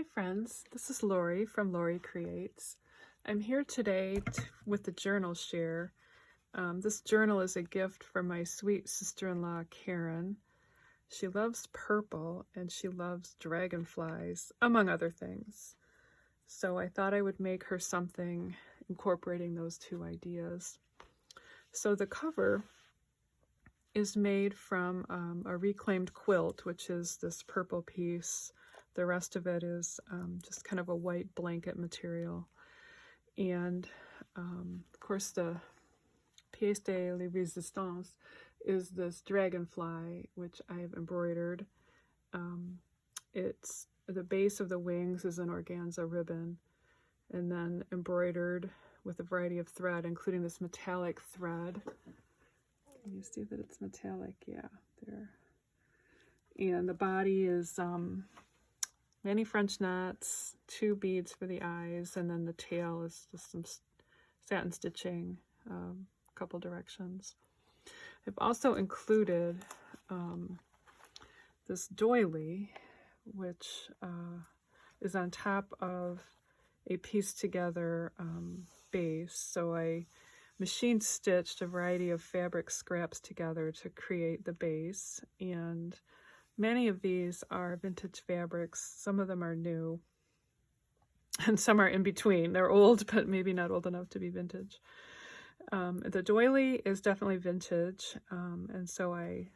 Hi friends, this is Lori from Lori Creates. I'm here today with the journal share. This journal is a gift from my sweet sister-in-law Karen. She loves purple and she loves dragonflies, among other things. So I thought I would make her something incorporating those two ideas. So the cover is made from a reclaimed quilt, which is this purple piece. The rest of it is just kind of a white blanket material. And of course the pièce de la résistance is this dragonfly, which I've embroidered. It's the base of the wings is an organza ribbon, and then embroidered with a variety of thread, including this metallic thread. Can you see that it's metallic? Yeah, there. And the body is many French knots, 2 beads for the eyes, and then the tail is just some satin stitching, a couple directions. I've also included this doily, which is on top of a pieced together base. So I machine stitched a variety of fabric scraps together to create the base, and many of these are vintage fabrics. Some of them are new, and some are in between. They're old, but maybe not old enough to be vintage. The doily is definitely vintage, and so I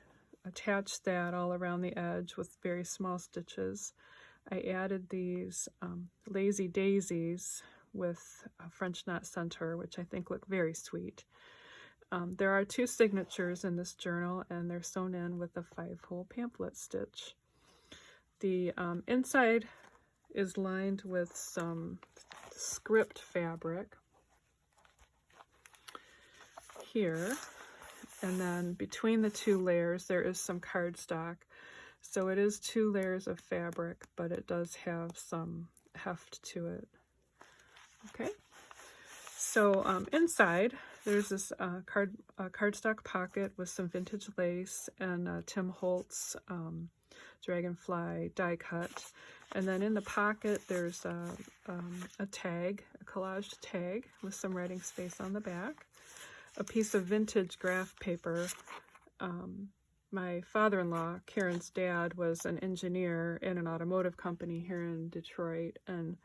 attached that all around the edge with very small stitches. I added these lazy daisies with a French knot center, which I think look very sweet. There are 2 signatures in this journal, and they're sewn in with a 5-hole pamphlet stitch. The inside is lined with some script fabric here, and then between the 2 layers there is some cardstock. So it is 2 layers of fabric, but it does have some heft to it. Okay. So inside, there's this cardstock pocket with some vintage lace and Tim Holtz Dragonfly die cut. And then in the pocket, there's a tag, a collaged tag with some writing space on the back, a piece of vintage graph paper. My father-in-law, Karen's dad, was an engineer in an automotive company here in Detroit, and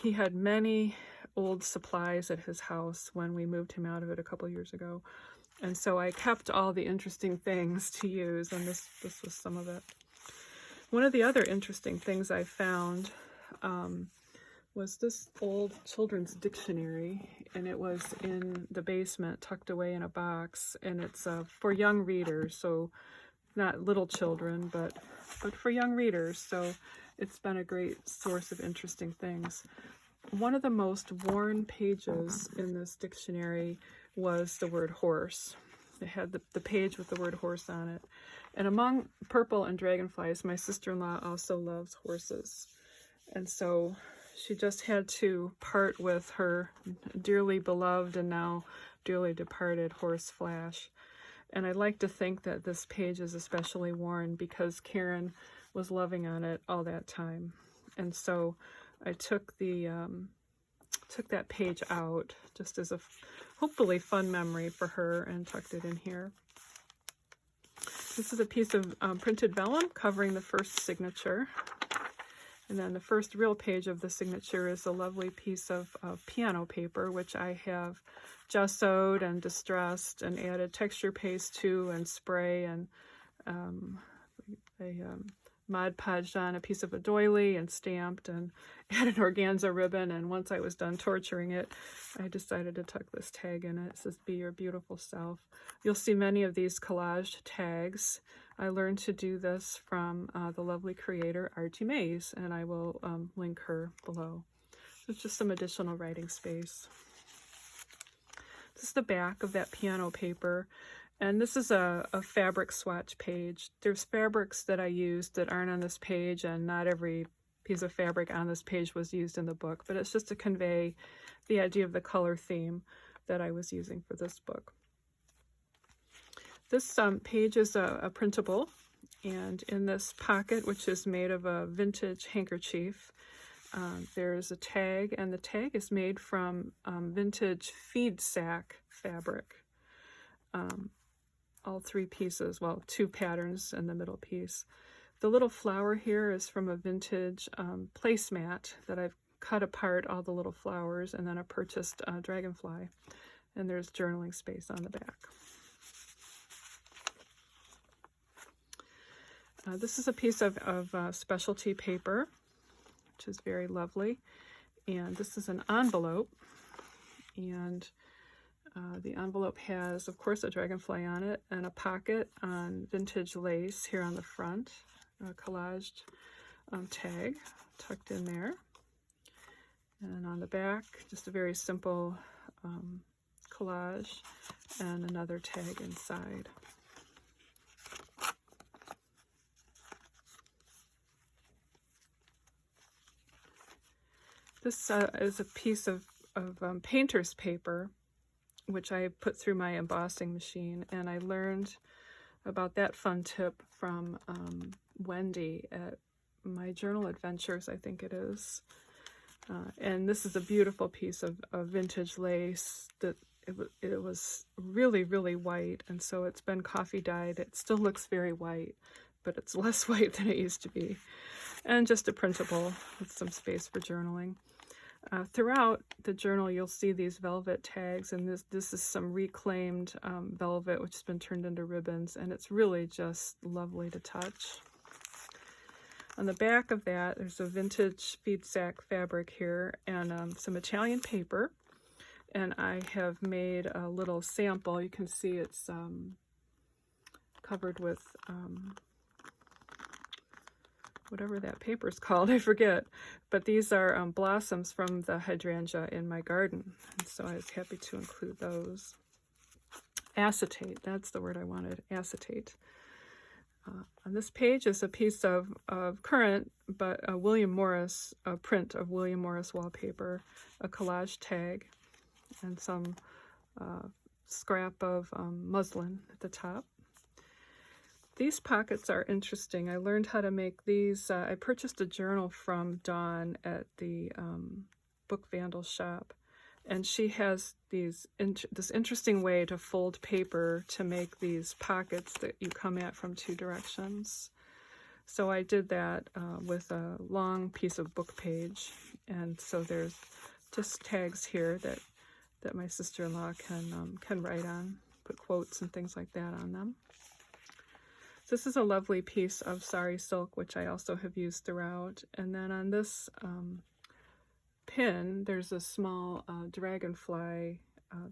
he had many old supplies at his house when we moved him out of it a couple years ago. And so I kept all the interesting things to use, and this was some of it. One of the other interesting things I found was this old children's dictionary, and it was in the basement, tucked away in a box, and it's for young readers, so not little children, but for young readers. So it's been a great source of interesting things. One of the most worn pages in this dictionary was the word horse. It had the page with the word horse on it. And among purple and dragonflies, my sister-in-law also loves horses. And so she just had to part with her dearly beloved and now dearly departed horse Flash. And I like to think that this page is especially worn because Karen was loving on it all that time. And so I took that page out just as a hopefully fun memory for her and tucked it in here. This is a piece of printed vellum covering the first signature. And then the first real page of the signature is a lovely piece of piano paper, which I have gessoed and distressed and added texture paste to and spray, and Mod Podged on a piece of a doily and stamped and added organza ribbon. And once I was done torturing it, I decided to tuck this tag in it. It says, "Be your beautiful self." You'll see many of these collaged tags. I learned to do this from the lovely creator Artie Mays, and I will link her below. So it's just some additional writing space. This is the back of that piano paper. And this is a fabric swatch page. There's fabrics that I used that aren't on this page, and not every piece of fabric on this page was used in the book, but it's just to convey the idea of the color theme that I was using for this book. This page is a printable, And in this pocket, which is made of a vintage handkerchief, there's a tag, and the tag is made from vintage feed sack fabric. All three pieces, well, two patterns in the middle piece. The little flower here is from a vintage placemat that I've cut apart all the little flowers, and then I purchased Dragonfly, and there's journaling space on the back. This is a piece of specialty paper, which is very lovely, and this is an envelope, and the envelope has, of course, a dragonfly on it and a pocket on vintage lace here on the front, a collaged tag tucked in there, and on the back, just a very simple collage and another tag inside. This is a piece of painter's paper, which I put through my embossing machine, and I learned about that fun tip from Wendy at My Journal Adventures, I think it is. And this is a beautiful piece of vintage lace that it was really, really white, and so it's been coffee dyed. It still looks very white, but it's less white than it used to be. And just a printable with some space for journaling. Throughout the journal, you'll see these velvet tags, and this is some reclaimed velvet, which has been turned into ribbons, and it's really just lovely to touch. On the back of that, there's a vintage feed sack fabric here, and some Italian paper, and I have made a little sample. You can see it's covered with whatever that paper is called, I forget. But these are blossoms from the hydrangea in my garden, and so I was happy to include those. Acetate, that's the word I wanted, acetate. On this page is a piece of current, but a William Morris, a print of William Morris wallpaper, a collage tag, and some scrap of muslin at the top. These pockets are interesting. I learned how to make these. I purchased a journal from Dawn at the Book Vandal shop, and she has this interesting way to fold paper to make these pockets that you come at from two directions. So I did that with a long piece of book page, and so there's just tags here that my sister-in-law can write on, put quotes and things like that on them. This is a lovely piece of sari silk, which I also have used throughout. And then on this pin, there's a small dragonfly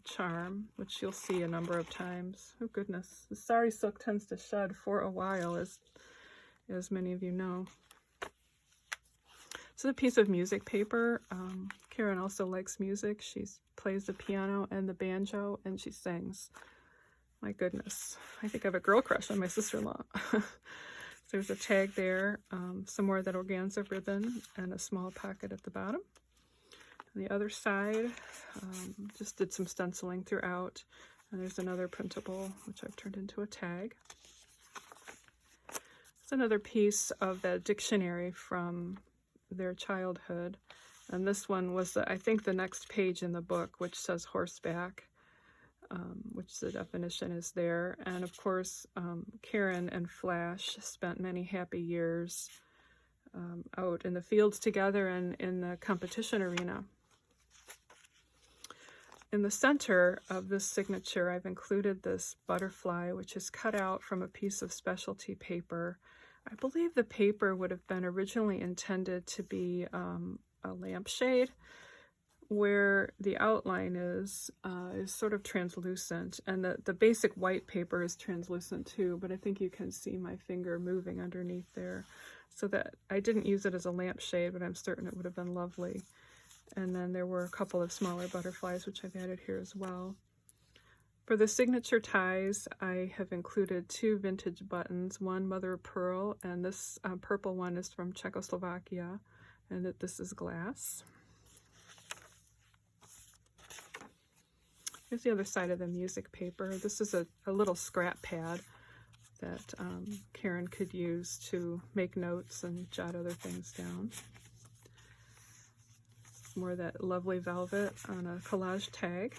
charm, which you'll see a number of times. Oh goodness, the sari silk tends to shed for a while, as many of you know. This is a piece of music paper. Karen also likes music. She plays the piano and the banjo, and she sings. My goodness, I think I have a girl crush on my sister-in-law. There's a tag there, some more of that organza ribbon, and a small pocket at the bottom. On the other side, just did some stenciling throughout, and there's another printable, which I've turned into a tag. It's another piece of the dictionary from their childhood, and this one was, I think, the next page in the book, which says horseback. Which the definition is there. And of course, Karen and Flash spent many happy years out in the fields together and in the competition arena. In the center of this signature, I've included this butterfly, which is cut out from a piece of specialty paper. I believe the paper would have been originally intended to be a lampshade, where the outline is sort of translucent, and the basic white paper is translucent too, but I think you can see my finger moving underneath there. So that I didn't use it as a lampshade, but I'm certain it would have been lovely. And then there were a couple of smaller butterflies, which I've added here as well. For the signature ties, I have included two vintage buttons, one mother of pearl, and this purple one is from Czechoslovakia, and that this is glass. Here's the other side of the music paper. This is a little scrap pad that Karen could use to make notes and jot other things down. More of that lovely velvet on a collage tag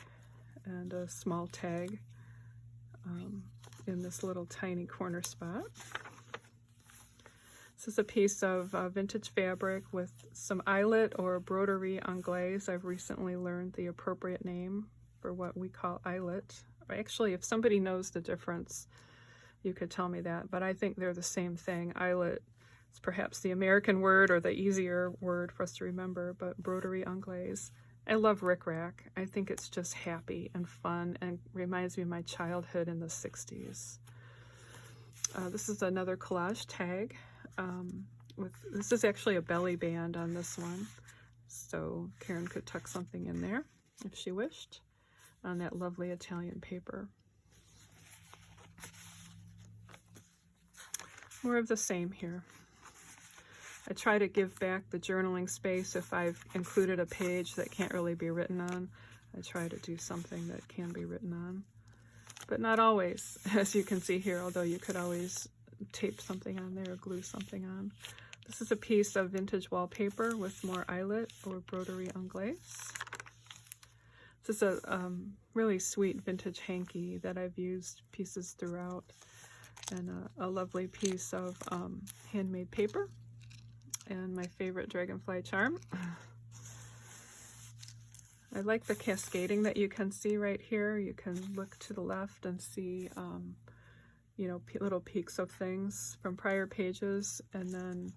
and a small tag in this little tiny corner spot. This is a piece of vintage fabric with some eyelet or broderie anglaise. I've recently learned the appropriate name for what we call eyelet. Actually, if somebody knows the difference, you could tell me that, but I think they're the same thing. Eyelet is perhaps the American word or the easier word for us to remember, but broderie anglaise. I love rickrack. I think it's just happy and fun and reminds me of my childhood in the 60s. This is another collage tag. This is actually a belly band on this one, so Karen could tuck something in there if she wished on that lovely Italian paper. More of the same here. I try to give back the journaling space if I've included a page that can't really be written on. I try to do something that can be written on, but not always, as you can see here, although you could always tape something on there or glue something on. This is a piece of vintage wallpaper with more eyelet or broderie anglaise. This is a really sweet vintage hanky that I've used pieces throughout, and a lovely piece of handmade paper, and my favorite Dragonfly charm. I like the cascading that you can see right here. You can look to the left and see you know, little peeks of things from prior pages, and then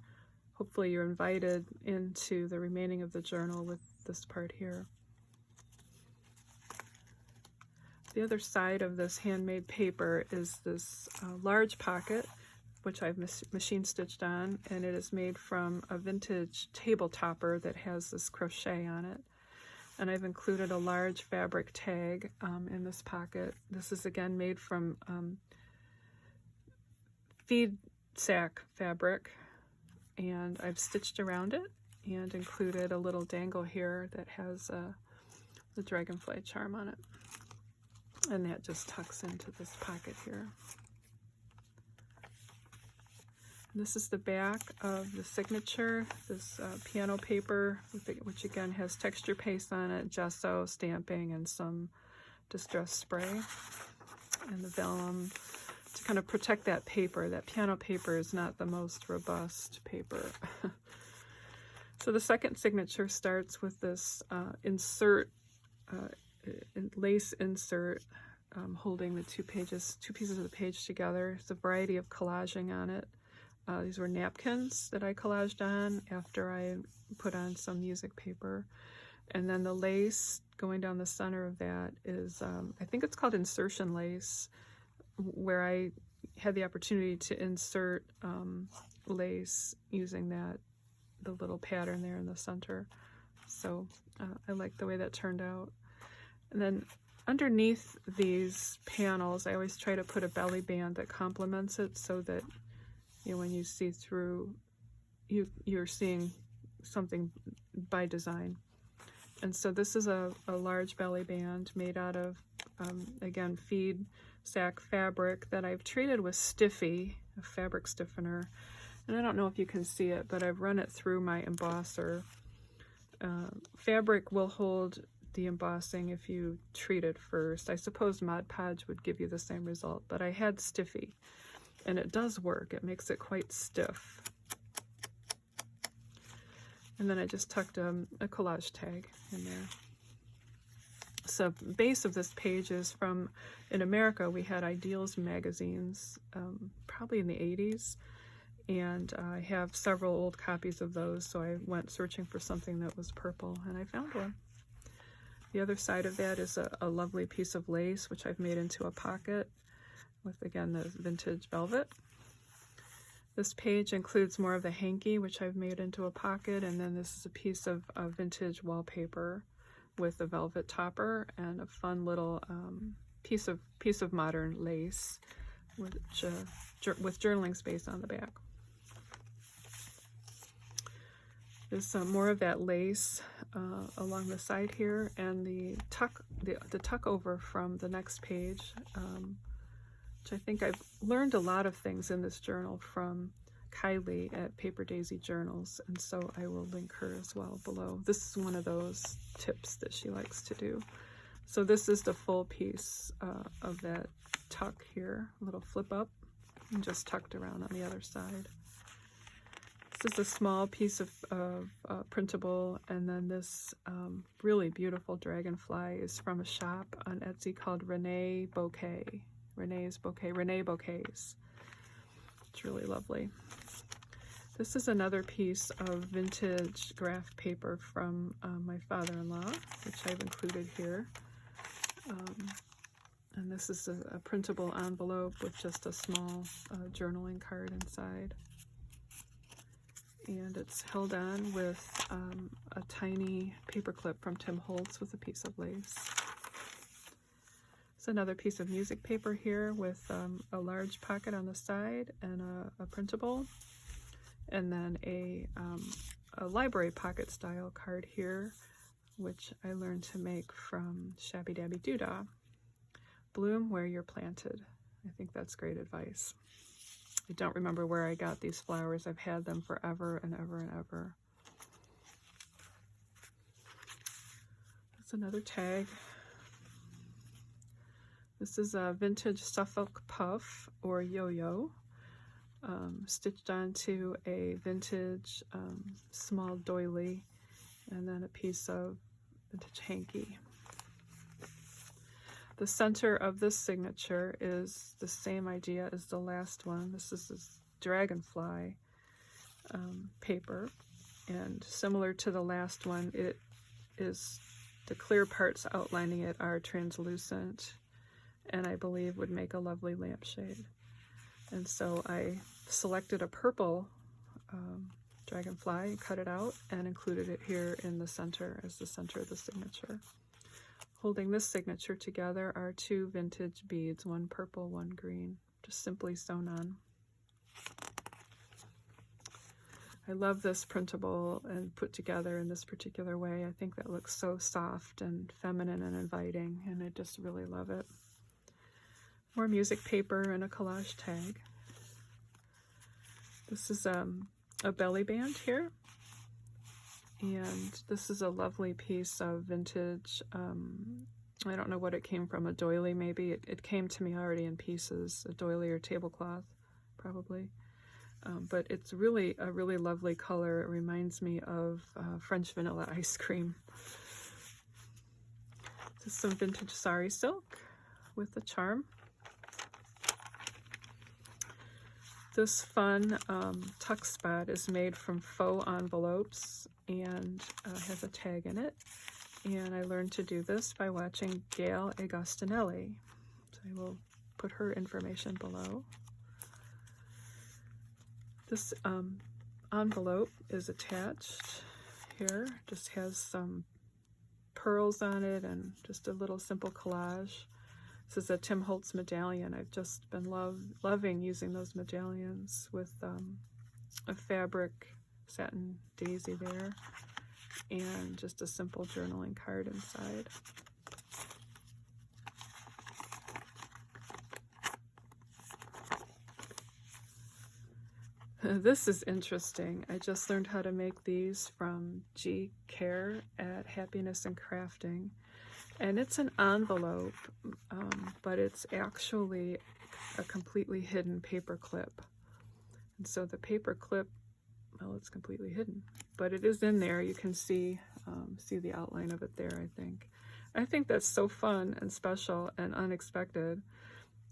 hopefully you're invited into the remaining of the journal with this part here. The other side of this handmade paper is this large pocket, which I've machine stitched on, and it is made from a vintage table topper that has this crochet on it. And I've included a large fabric tag in this pocket. This is again made from feed sack fabric, and I've stitched around it and included a little dangle here that has the Dragonfly charm on it. And that just tucks into this pocket here. And this is the back of the signature, this piano paper, which again has texture paste on it, gesso, stamping, and some distress spray. And the vellum to kind of protect that paper. That piano paper is not the most robust paper. So the second signature starts with this lace insert holding the two pieces of the page together. There's a variety of collaging on it. These were napkins that I collaged on after I put on some music paper. And then the lace going down the center of that is, I think it's called insertion lace, where I had the opportunity to insert lace using the little pattern there in the center. So I like the way that turned out. And then underneath these panels, I always try to put a belly band that complements it, so that, you know, when you see through, you're seeing something by design. And so this is a large belly band made out of, again, feed sack fabric that I've treated with Stiffy, a fabric stiffener. And I don't know if you can see it, but I've run it through my embosser. Fabric will hold the embossing if you treat it first. I suppose Mod Podge would give you the same result, but I had Stiffy, and it does work. It makes it quite stiff. And then I just tucked a collage tag in there. So base of this page is from, in America, we had Ideals magazines, probably in the 80s. And I have several old copies of those, so I went searching for something that was purple, and I found one. The other side of that is a lovely piece of lace, which I've made into a pocket with, again, the vintage velvet. This page includes more of the hanky, which I've made into a pocket, and then this is a piece of vintage wallpaper with a velvet topper and a fun little piece of modern lace with journaling space on the back. There's more of that lace along the side here, and the tuck over from the next page which I think I've learned a lot of things in this journal from Kylie at Paper Daisy Journals, and so I will link her as well below. This is one of those tips that she likes to do. So this is the full piece of that tuck here, a little flip up, and just tucked around on the other side. This is a small piece of printable, and then this really beautiful dragonfly is from a shop on Etsy called Renee Bouquet. Renee's Bouquet, Renee Bouquets. It's really lovely. This is another piece of vintage graph paper from my father-in-law, which I've included here. And this is a printable envelope with just a small journaling card inside. And it's held on with a tiny paper clip from Tim Holtz with a piece of lace. It's another piece of music paper here with a large pocket on the side and a printable. And then a library pocket style card here, which I learned to make from Shabby Dabby Doodah. Bloom where you're planted. I think that's great advice. I don't remember where I got these flowers. I've had them forever and ever and ever. That's another tag. This is a vintage Suffolk puff or yo-yo, stitched onto a vintage small doily, and then a piece of vintage hanky. The center of this signature is the same idea as the last one. This is this Dragonfly paper, and similar to the last one, it is the clear parts outlining it are translucent, and I believe would make a lovely lampshade. And so I selected a purple Dragonfly, cut it out, and included it here in the center as the center of the signature. Holding this signature together are two vintage beads, one purple, one green, just simply sewn on. I love this printable and put together in this particular way. I think that looks so soft and feminine and inviting, and I just really love it. More music paper and a collage tag. This is a belly band here. And this is a lovely piece of vintage, I don't know what it came from, a doily maybe. It came to me already in pieces, a doily or tablecloth, probably. But it's really a really lovely color. It reminds me of French vanilla ice cream. This is some vintage sari silk with a charm. This fun tuck spot is made from faux envelopes and has a tag in it. And I learned to do this by watching Gail Agostinelli. So I will put her information below. This envelope is attached here. Just has some pearls on it and just a little simple collage. This is a Tim Holtz medallion. I've just been loving using those medallions with a fabric satin daisy there and just a simple journaling card inside. This is interesting. I just learned how to make these from G. Care at Happiness and Crafting. And it's an envelope, but it's actually a completely hidden paper clip. And so the paper clip, well, it's completely hidden, but it is in there. You can see the outline of it there, I think. I think that's so fun and special and unexpected.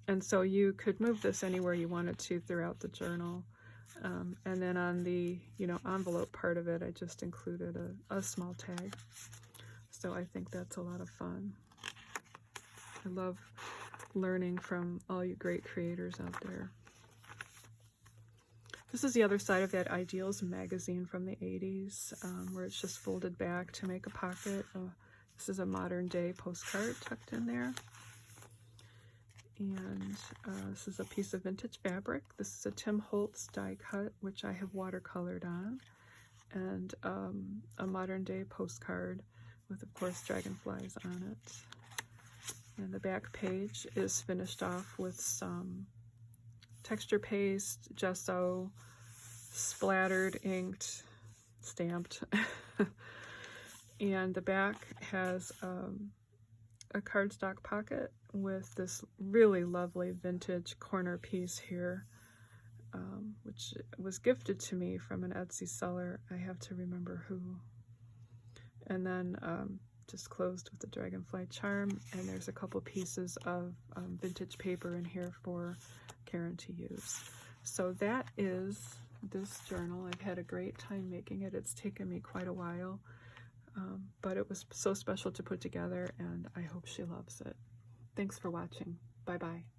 And so you could move this anywhere you wanted to throughout the journal. And then on the, envelope part of it, I just included a small tag. So I think that's a lot of fun. I love learning from all you great creators out there. This is the other side of that Ideals magazine from the 80s, where it's just folded back to make a pocket. This is a modern day postcard tucked in there. And this is a piece of vintage fabric. This is a Tim Holtz die cut, which I have watercolored on, and a modern day postcard with, of course, dragonflies on it. And the back page is finished off with some texture paste, gesso, splattered, inked, stamped. And the back has a cardstock pocket with this really lovely vintage corner piece here, which was gifted to me from an Etsy seller. I have to remember who. And then just closed with the Dragonfly charm, and there's a couple pieces of vintage paper in here for Karen to use. So that is this journal. I've had a great time making it. It's taken me quite a while, but it was so special to put together, and I hope she loves it. Thanks for watching. Bye-bye.